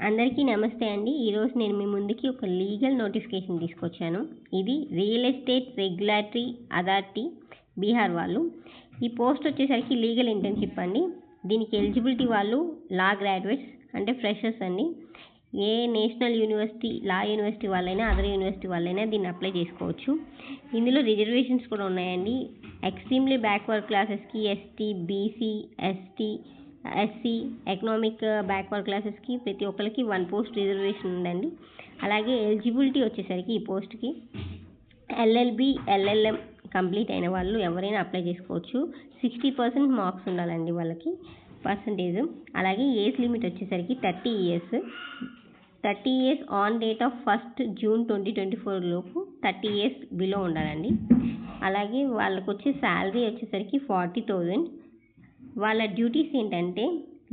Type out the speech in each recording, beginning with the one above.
అందరికీ నమస్తే అండి. ఈరోజు నేను మీ ముందుకి ఒక లీగల్ నోటిఫికేషన్ తీసుకొచ్చాను. ఇది real estate regulatory authority Bihar వాళ్ళు. ఈ పోస్ట్ వచ్చేసరికి లీగల్ ఇంటర్న్షిప్ అండి. దీనికి ఎలిజిబిలిటీ వాళ్ళు లా గ్రాడ్యుయేట్స్ అంటే ఫ్రెషర్స్ అండి. ఏ నేషనల్ యూనివర్సిటీ లా యూనివర్సిటీ వాళ్ళైనా అదర్ యూనివర్సిటీ వాళ్ళైనా దీన్ని అప్లై చేసుకోవచ్చు. ఇందులో రిజర్వేషన్స్ కూడా ఉన్నాయండి. ఎక్స్ట్రీమ్లీ బ్యాక్వర్డ్ క్లాసెస్కి ST, BC, SC, economic backward క్లాసెస్కి ప్రతి ఒక్కరికి 1 పోస్ట్ రిజర్వేషన్ ఉందండి. అలాగే ఎలిజిబిలిటీ వచ్చేసరికి ఈ పోస్ట్కి ఎల్ఎల్బి, ఎల్ఎల్ఎం కంప్లీట్ అయిన వాళ్ళు ఎవరైనా అప్లై చేసుకోవచ్చు. 60% మార్క్స్ ఉండాలండి వాళ్ళకి పర్సంటేజ్. అలాగే ఏజ్ లిమిట్ వచ్చేసరికి 30 years. 30 years on date of 1st June 2024 లోపు 30 ఇయర్స్ బిలో ఉండాలండి. అలాగే వాళ్ళకు వచ్చే శాలరీ వచ్చేసరికి 40,000. వాళ్ళ డ్యూటీస్ ఏంటంటే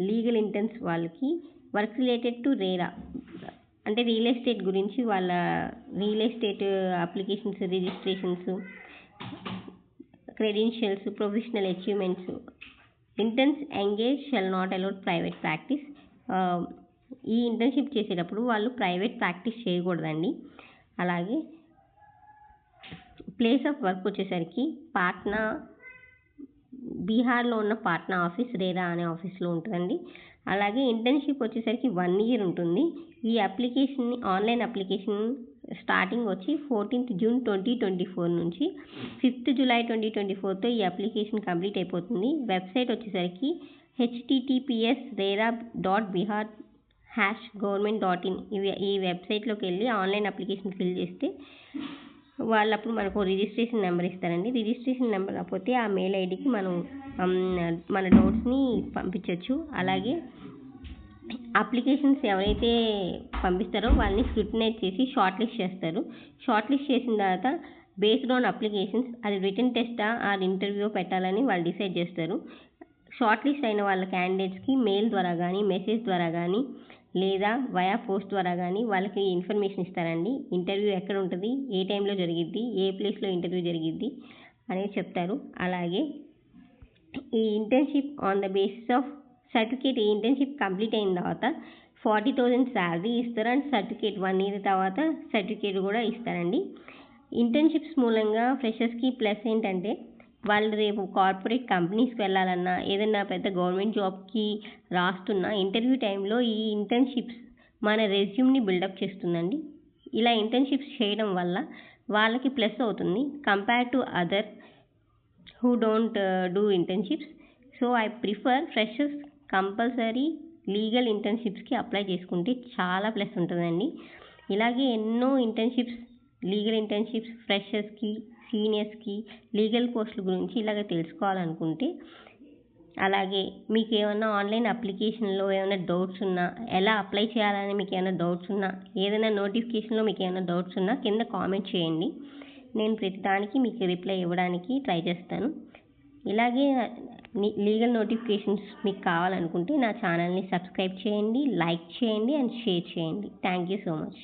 లీగల్ ఇంటర్న్స్ వాళ్ళకి వర్క్ రిలేటెడ్ టు రేరా అంటే రియల్ ఎస్టేట్ గురించి వాళ్ళ real estate applications, registrations, credentials, professional achievements. Interns engage shall not allowed private practice. ఈ ఇంటర్న్షిప్ చేసేటప్పుడు వాళ్ళు ప్రైవేట్ ప్రాక్టీస్ చేయకూడదండి. అలాగే ప్లేస్ ఆఫ్ వర్క్ వచ్చేసరికి పాట్నా, బీహార్లో ఉన్న పాట్నా ఆఫీస్, రేరా అనే ఆఫీస్లో ఉంటుందండి. అలాగే ఇంటర్న్షిప్ వచ్చేసరికి 1 year ఉంటుంది. ఈ అప్లికేషన్ని ఆన్లైన్ అప్లికేషన్ స్టార్టింగ్ వచ్చి 14th June 2024 నుంచి 5th July 2024తో ఈ అప్లికేషన్ కంప్లీట్ అయిపోతుంది. వెబ్సైట్ వచ్చేసరికి https://rera.bihar-government.in ఈ వెబ్సైట్లోకి వెళ్ళి ఆన్లైన్ అప్లికేషన్ ఫిల్ చేస్తే వాళ్ళు అప్పుడు మనకు రిజిస్ట్రేషన్ నెంబర్ ఇస్తారండి. రిజిస్ట్రేషన్ నెంబర్ కాకపోతే ఆ మెయిల్ ఐడికి మనం మన డౌట్స్ని పంపించవచ్చు. అలాగే అప్లికేషన్స్ ఎవరైతే పంపిస్తారో వాళ్ళని స్క్రూటినైజ్ చేసి షార్ట్ లిస్ట్ చేస్తారు. షార్ట్ లిస్ట్ చేసిన తర్వాత బేస్డ్ ఆన్ అప్లికేషన్స్ అది రిటన్ టెస్టా ఆర్ ఇంటర్వ్యూ పెట్టాలని వాళ్ళు డిసైడ్ చేస్తారు. షార్ట్ లిస్ట్ అయిన వాళ్ళ క్యాండిడేట్స్కి మెయిల్ ద్వారా కానీ, మెసేజ్ ద్వారా కానీ, లేదా వయా పోస్ట్ ద్వారా కానీ వాళ్ళకి ఇన్ఫర్మేషన్ ఇస్తారండి. ఇంటర్వ్యూ ఎక్కడ ఉంటుంది, ఏ టైంలో జరిగిద్ది, ఏ ప్లేస్లో ఇంటర్వ్యూ జరిగిద్ది అనేది చెప్తారు. అలాగే ఈ internship on the basis of certificate, ఈ ఇంటర్న్షిప్ కంప్లీట్ అయిన తర్వాత 40,000 శాలరీ ఇస్తారు. అండ్ సర్టిఫికేట్ 1 year తర్వాత సర్టిఫికేట్ కూడా ఇస్తారండి. ఇంటర్న్షిప్స్ మూలంగా ఫ్రెషర్స్కి ప్లస్ ఏంటంటే వాళ్ళు రేపు కార్పొరేట్ కంపెనీస్కి వెళ్ళాలన్నా, ఏదైనా పెద్ద గవర్నమెంట్ జాబ్కి రాస్తున్నా ఇంటర్వ్యూ టైంలో ఈ ఇంటర్న్షిప్స్ మన రెజ్యూమ్ని బిల్డప్ చేస్తుందండి. ఇలా ఇంటర్న్షిప్స్ చేయడం వల్ల వాళ్ళకి ప్లస్ అవుతుంది compare to other who don't do internships. So I prefer freshers compulsory legal ఇంటర్న్షిప్స్కి అప్లై చేసుకుంటే చాలా ప్లస్ ఉంటుందండి. ఇలాగే ఎన్నో ఇంటర్న్షిప్స్, లీగల్ ఇంటర్న్షిప్స్ ఫ్రెషర్స్కి, సీనియర్స్కి లీగల్ పోస్టుల గురించి ఇలాగ తెలుసుకోవాలనుకుంటే, అలాగే మీకు ఏమైనా ఆన్లైన్ అప్లికేషన్లో ఏమైనా డౌట్స్ ఉన్నా, ఎలా అప్లై చేయాలని మీకు ఏమైనా డౌట్స్ ఉన్నా, ఏదైనా నోటిఫికేషన్లో మీకు ఏమైనా డౌట్స్ ఉన్నా కింద కామెంట్ చేయండి. నేను ప్రతిదానికి మీకు రిప్లై ఇవ్వడానికి ట్రై చేస్తాను. ఇలాగే లీగల్ నోటిఫికేషన్స్ మీకు కావాలనుకుంటే నా ఛానల్ని సబ్స్క్రైబ్ చేయండి, లైక్ చేయండి అండ్ షేర్ చేయండి. Thank you so much.